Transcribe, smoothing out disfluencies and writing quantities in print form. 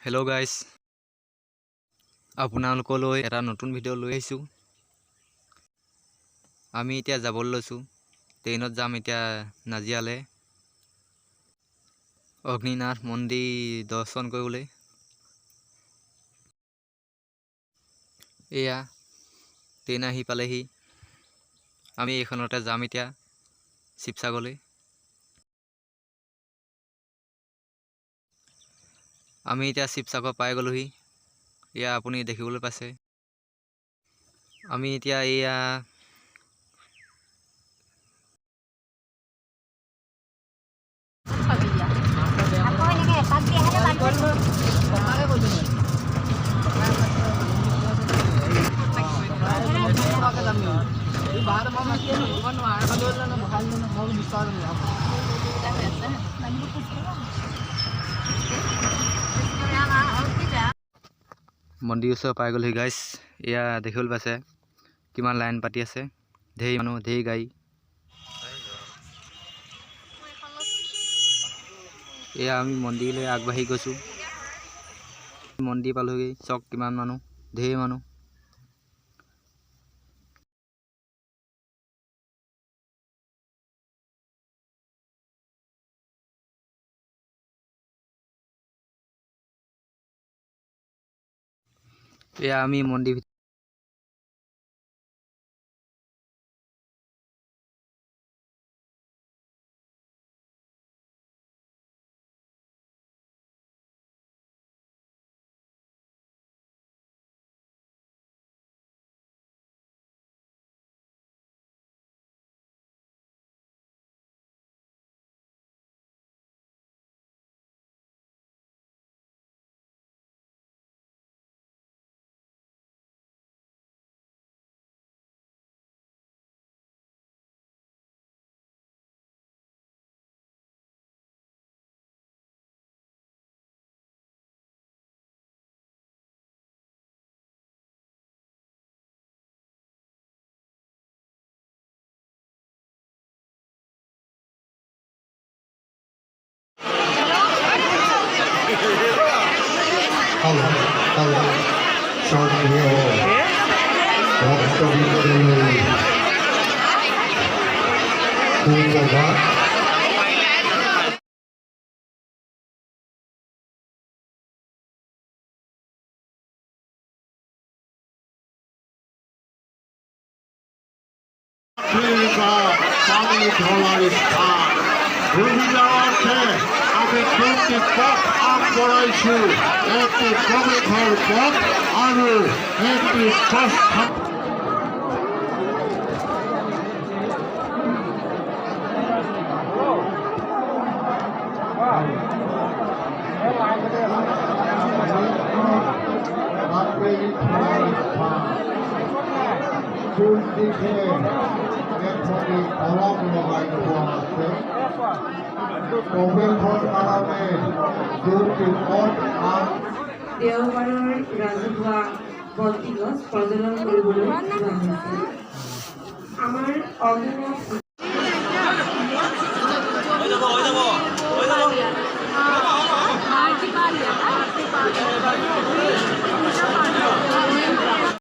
Hello guys আপোনালোকলৈ এটা নতুন ভিডিঅ' লৈ আহিছো। আমি এতিয়া যাবলৈ লৈছো ট্ৰেইনত যাম এতিয়া নাজিয়ালে অগ্নিনাথ মন্দিৰ দৰ্শন কৰিবলৈ। এয়া ট্ৰেইন আহি পালেহি। আমি এইখনতে যাম এতিয়া শিৱসাগৰলৈ। আমি এতিয়া শিৱসাগৰ পাই গলোহি। এয়া আপুনি দেখিবলৈ পাইছে। আমি এতিয়া এয়া মন্দিৰ ওচৰ পাই গ'লহি গাইছ। এয়া দেখিবলৈ পাইছে কিমান লাইন পাতি আছে, ঢেৰ মানুহ ঢেৰ গাড়ী। এয়া আমি মন্দিৰলৈ আগবাঢ়ি গৈছোঁ। মন্দিৰ পালোহি, চক কিমান মানুহ, ঢেৰ মানুহ। এয়া আমি মন্দিৰ পানি ঢলাৰ স্থান ঘুৰে যাওয়াতে আমি তিনটি পথ আগবঢ়াইছো, একটি প্ৰৱেশৰ পথ আৰু একটি প্ৰস্থান। দেওবাৰৰ ৰাজহুৱা বন্তি গছ প্ৰজ্বলন কৰিবলৈ যোৱা হৈছে। আমাৰ অগ্নিনাভ